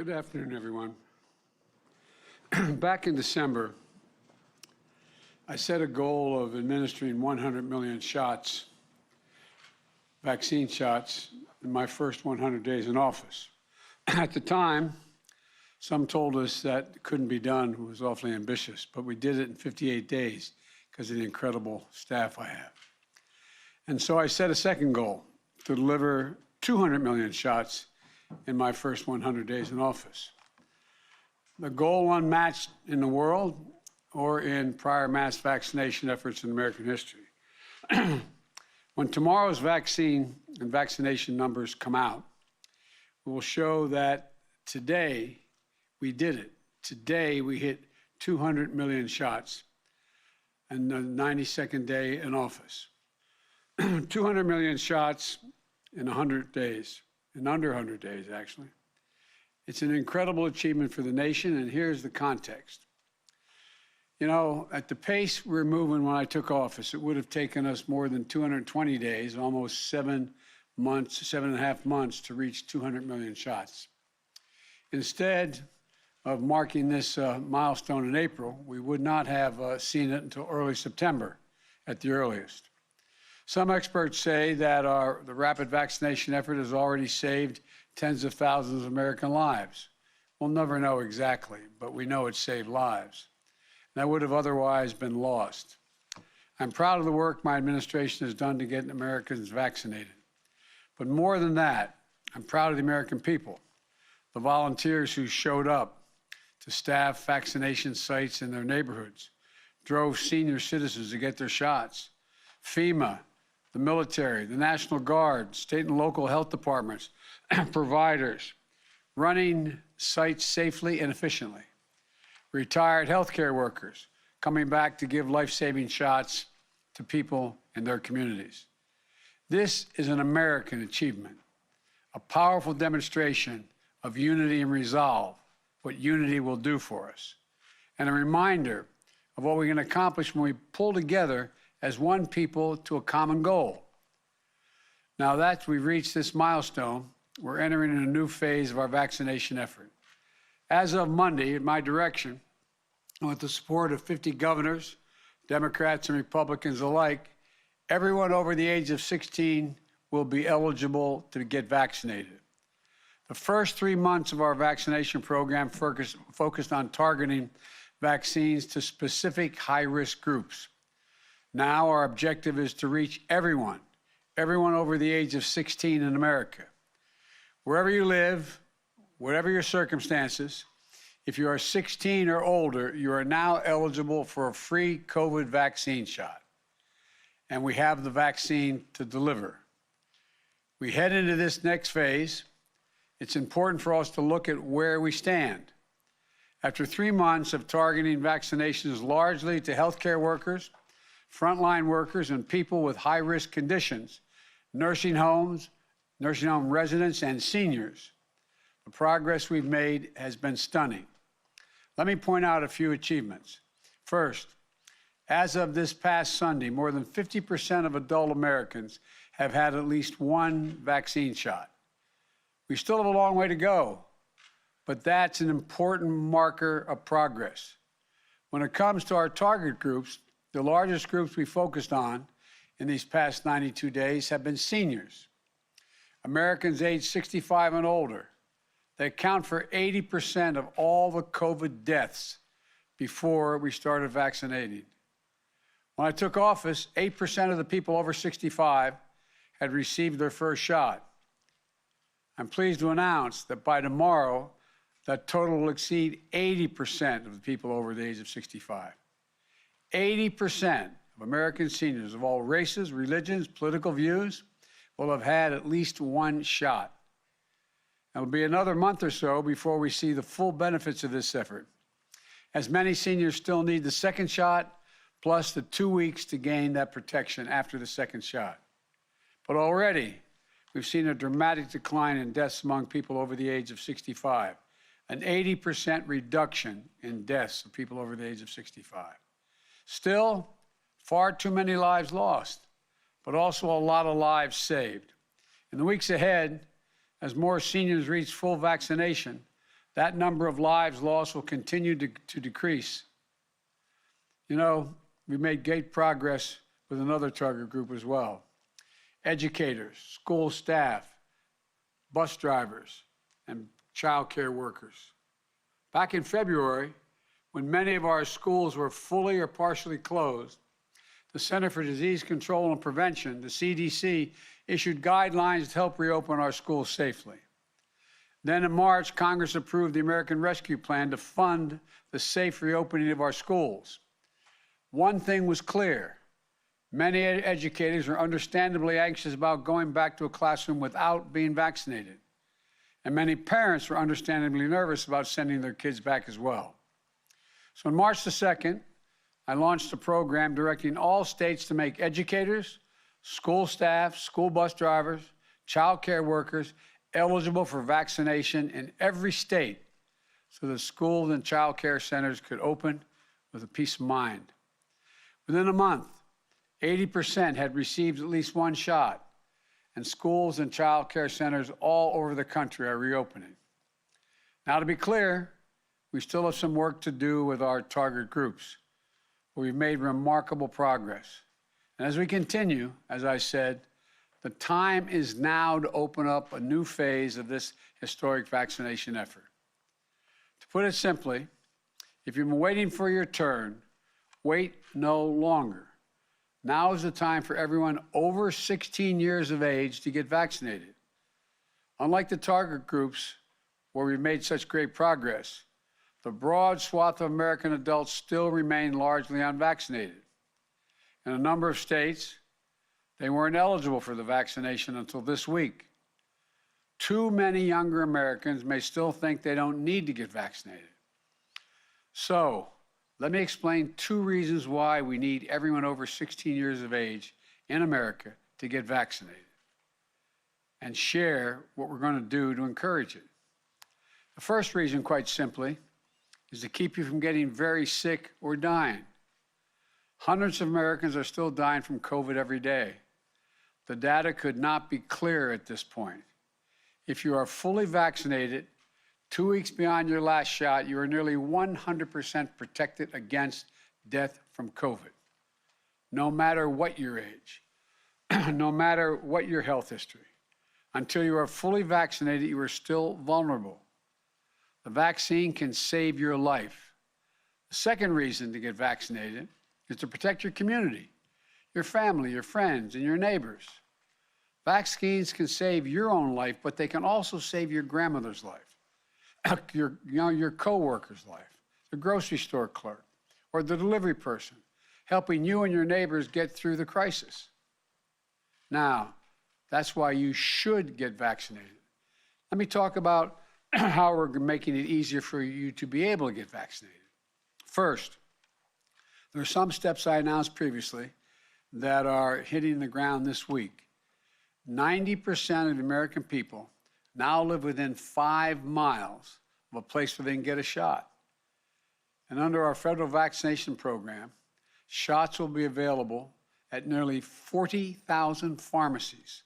Good afternoon, everyone. Back in December, I set a goal of administering 100 million shots, vaccine shots, in my first 100 days in office. At the time, some told us that it couldn't be done. It was awfully ambitious, but we did it in 58 days because of the incredible staff I have. And so I set a second goal, to deliver 200 million shots in my first 100 days in office. The goal unmatched in the world or in prior mass vaccination efforts in American history. When tomorrow's vaccine and vaccination numbers come out, we will show that today we did it. Today we hit 200 million shots in the 92nd day in office. 200 million shots in 100 days. In under 100 days, actually. It's an incredible achievement for the nation, and here's the context. You know, at the pace we're moving when I took office, it would have taken us more than 220 days, almost 7 months, 7.5 months to reach 200 million shots. Instead of marking this milestone in April, we would not have seen it until early September at the earliest. Some experts say that the rapid vaccination effort has already saved tens of thousands of American lives. We'll never know exactly, but we know it saved lives that would have otherwise been lost. I'm proud of the work my administration has done to get Americans vaccinated. But more than that, I'm proud of the American people, the volunteers who showed up to staff vaccination sites in their neighborhoods, drove senior citizens to get their shots, FEMA, the military, the National Guard, state and local health departments, providers, running sites safely and efficiently, retired healthcare workers coming back to give life-saving shots to people in their communities. This is an American achievement, a powerful demonstration of unity and resolve, what unity will do for us, and a reminder of what we can accomplish when we pull together as one people to a common goal. Now that we've reached this milestone, we're entering in a new phase of our vaccination effort. As of Monday, at my direction, with the support of 50 governors, Democrats and Republicans alike, everyone over the age of 16 will be eligible to get vaccinated. The first 3 months of our vaccination program focused on targeting vaccines to specific high-risk groups. Now our objective is to reach everyone over the age of 16 in America. Wherever you live, whatever your circumstances, if you are 16 or older, you are now eligible for a free COVID vaccine shot. And we have the vaccine to deliver. We head into this next phase. It's important for us to look at where we stand. After 3 months of targeting vaccinations largely to healthcare workers, frontline workers, and people with high-risk conditions, nursing home residents, and seniors, the progress we've made has been stunning. Let me point out a few achievements. First, as of this past Sunday, more than 50% of adult Americans have had at least one vaccine shot. We still have a long way to go, but that's an important marker of progress. When it comes to our target groups, the largest groups we focused on in these past 92 days have been seniors. Americans aged 65 and older. They account for 80% of all the COVID deaths before we started vaccinating. When I took office, 8% of the people over 65 had received their first shot. I'm pleased to announce that by tomorrow, that total will exceed 80% of the people over the age of 65. 80% of American seniors of all races, religions, political views will have had at least one shot. It'll be another month or so before we see the full benefits of this effort, as many seniors still need the second shot, plus the 2 weeks to gain that protection after the second shot. But already, we've seen a dramatic decline in deaths among people over the age of 65, an 80% reduction in deaths of people over the age of 65. Still, far too many lives lost, but also a lot of lives saved. In the weeks ahead, as more seniors reach full vaccination, that number of lives lost will continue to decrease. You know, we made great progress with another target group as well. Educators, school staff, bus drivers, and child care workers. Back in February, when many of our schools were fully or partially closed, the Center for Disease Control and Prevention, the CDC, issued guidelines to help reopen our schools safely. Then in March, Congress approved the American Rescue Plan to fund the safe reopening of our schools. One thing was clear. Many educators are understandably anxious about going back to a classroom without being vaccinated. And many parents were understandably nervous about sending their kids back as well. So on March the 2nd, I launched a program directing all states to make educators, school staff, school bus drivers, child care workers eligible for vaccination in every state so that schools and child care centers could open with a peace of mind. Within a month, 80% had received at least one shot, and schools and child care centers all over the country are reopening. Now, to be clear, we still have some work to do with our target groups, but we've made remarkable progress. And as we continue, as I said, the time is now to open up a new phase of this historic vaccination effort. To put it simply, if you've been waiting for your turn, wait no longer. Now is the time for everyone over 16 years of age to get vaccinated. Unlike the target groups, where we've made such great progress, the broad swath of American adults still remain largely unvaccinated. In a number of states, they weren't eligible for the vaccination until this week. Too many younger Americans may still think they don't need to get vaccinated. So, let me explain 2 reasons why we need everyone over 16 years of age in America to get vaccinated, and share what we're going to do to encourage it. The first reason, quite simply, is to keep you from getting very sick or dying. Hundreds of Americans are still dying from COVID every day. The data could not be clearer at this point. If you are fully vaccinated, 2 weeks beyond your last shot, you are nearly 100% protected against death from COVID, no matter what your age, no matter what your health history. Until you are fully vaccinated, you are still vulnerable. The vaccine can save your life. The second reason to get vaccinated is to protect your community, your family, your friends, and your neighbors. Vaccines can save your own life, but they can also save your grandmother's life, your coworker's life, the grocery store clerk, or the delivery person, helping you and your neighbors get through the crisis. Now, that's why you should get vaccinated. Let me talk about how we're making it easier for you to be able to get vaccinated. First, there are some steps I announced previously that are hitting the ground this week. 90% of the American people now live within 5 miles of a place where they can get a shot. And under our federal vaccination program, shots will be available at nearly 40,000 pharmacies,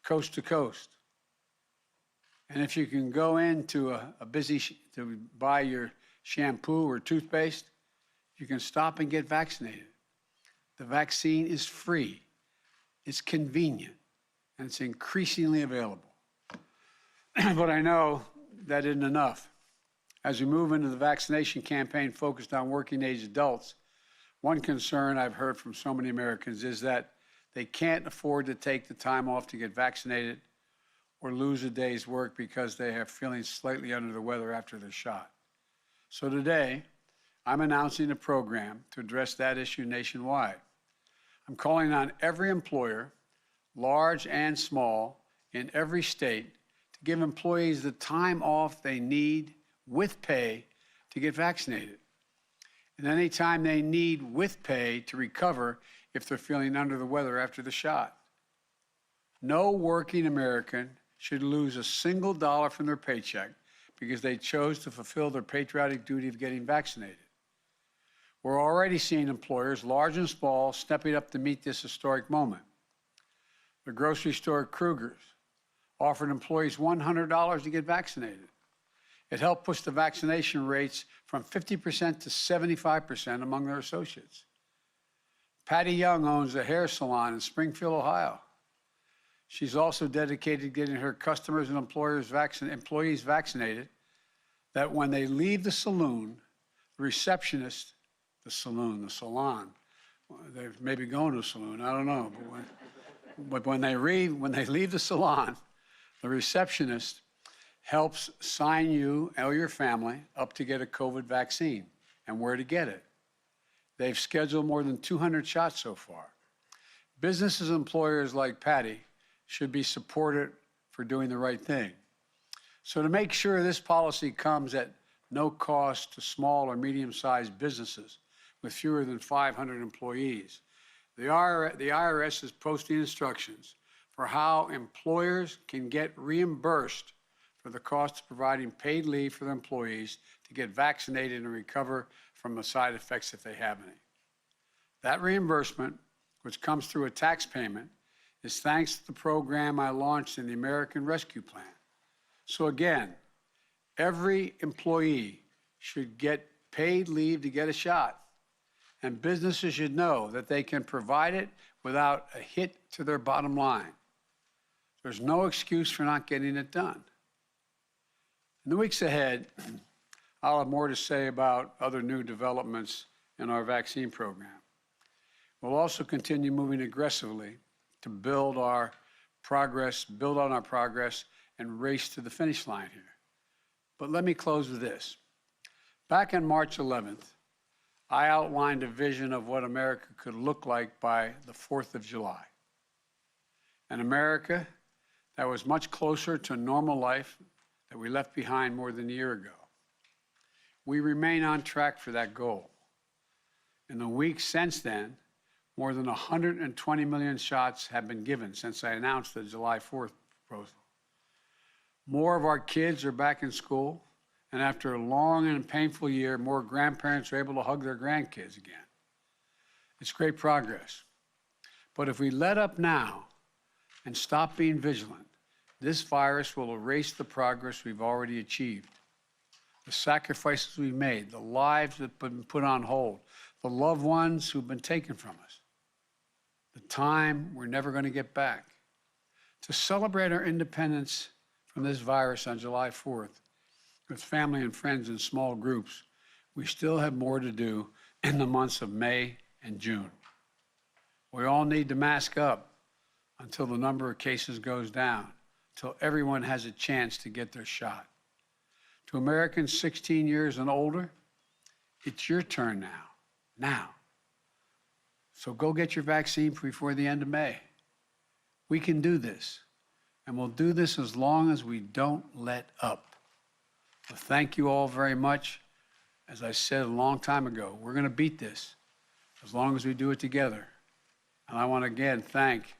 coast to coast. And if you can go into a busy to buy your shampoo or toothpaste, you can stop and get vaccinated. The vaccine is free, it's convenient, and it's increasingly available. But I know that isn't enough. As we move into the vaccination campaign focused on working-age adults, one concern I've heard from so many Americans is that they can't afford to take the time off to get vaccinated or lose a day's work because they are feeling slightly under the weather after their shot. So today, I'm announcing a program to address that issue nationwide. I'm calling on every employer, large and small, in every state to give employees the time off they need with pay to get vaccinated, and any time they need with pay to recover if they're feeling under the weather after the shot. No working American should lose a single dollar from their paycheck because they chose to fulfill their patriotic duty of getting vaccinated. We're already seeing employers, large and small, stepping up to meet this historic moment. The grocery store Kruger's offered employees $100 to get vaccinated. It helped push the vaccination rates from 50% to 75% among their associates. Patty Young owns a hair salon in Springfield, Ohio. She's also dedicated to getting her customers and employees vaccinated, that when they leave the salon, the receptionist, the salon, they may be going to a saloon, I don't know, but when they leave the salon, the receptionist helps sign you or your family up to get a COVID vaccine and where to get it. They've scheduled more than 200 shots so far. Businesses and employers like Patty should be supported for doing the right thing. So to make sure this policy comes at no cost to small or medium-sized businesses with fewer than 500 employees, the IRS is posting instructions for how employers can get reimbursed for the cost of providing paid leave for their employees to get vaccinated and recover from the side effects if they have any. That reimbursement, which comes through a tax payment, is thanks to the program I launched in the American Rescue Plan. So again, every employee should get paid leave to get a shot, and businesses should know that they can provide it without a hit to their bottom line. There's no excuse for not getting it done. In the weeks ahead, I'll have more to say about other new developments in our vaccine program. We'll also continue moving aggressively to build on our progress, and race to the finish line here. But let me close with this. Back on March 11th, I outlined a vision of what America could look like by the 4th of July. An America that was much closer to normal life that we left behind more than a year ago. We remain on track for that goal. In the weeks since then, more than 120 million shots have been given since I announced the July 4th proposal. More of our kids are back in school, and after a long and painful year, more grandparents are able to hug their grandkids again. It's great progress. But if we let up now and stop being vigilant, this virus will erase the progress we've already achieved. The sacrifices we've made, the lives that have been put on hold, the loved ones who've been taken from us, the time we're never going to get back. To celebrate our independence from this virus on July 4th, with family and friends in small groups, we still have more to do in the months of May and June. We all need to mask up until the number of cases goes down, until everyone has a chance to get their shot. To Americans 16 years and older, it's your turn now. So go get your vaccine before the end of May. We can do this, and we'll do this as long as we don't let up. So thank you all very much. As I said a long time ago, we're going to beat this as long as we do it together. And I want to again thank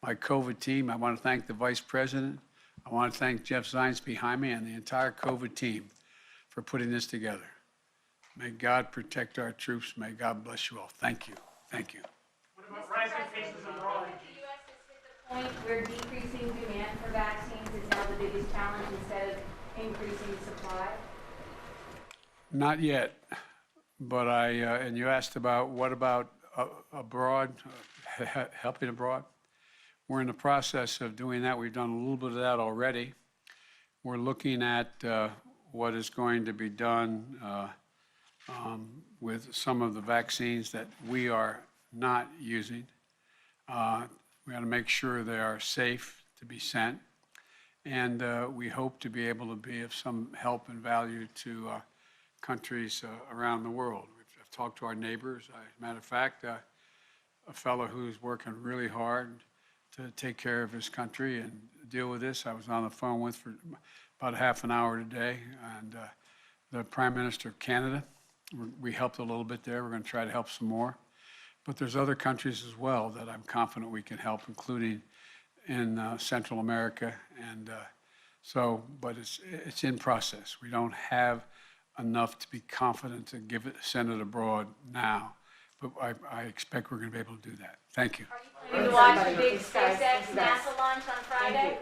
my COVID team. I want to thank the Vice President. I want to thank Jeff Zients behind me and the entire COVID team for putting this together. May God protect our troops. May God bless you all. Thank you. Thank you. What about rising cases abroad? The U.S. has hit the point where decreasing demand for vaccines is now the biggest challenge instead of increasing supply? Not yet, but and you asked about what about abroad, helping abroad? We're in the process of doing that. We've done a little bit of that already. We're looking at what is going to be done with some of the vaccines that we are not using. We got to make sure they are safe to be sent. And we hope to be able to be of some help and value to countries around the world. I've talked to our neighbors. As a matter of fact, a fellow who's working really hard to take care of his country and deal with this, I was on the phone with for about half an hour today, and the Prime Minister of Canada, we helped a little bit there. We're going to try to help some more. But there's other countries as well that I'm confident we can help, including in Central America. And but it's in process. We don't have enough to be confident to send it abroad now. But I expect we're going to be able to do that. Thank you. Are you planning to watch the big SpaceX NASA launch on Friday?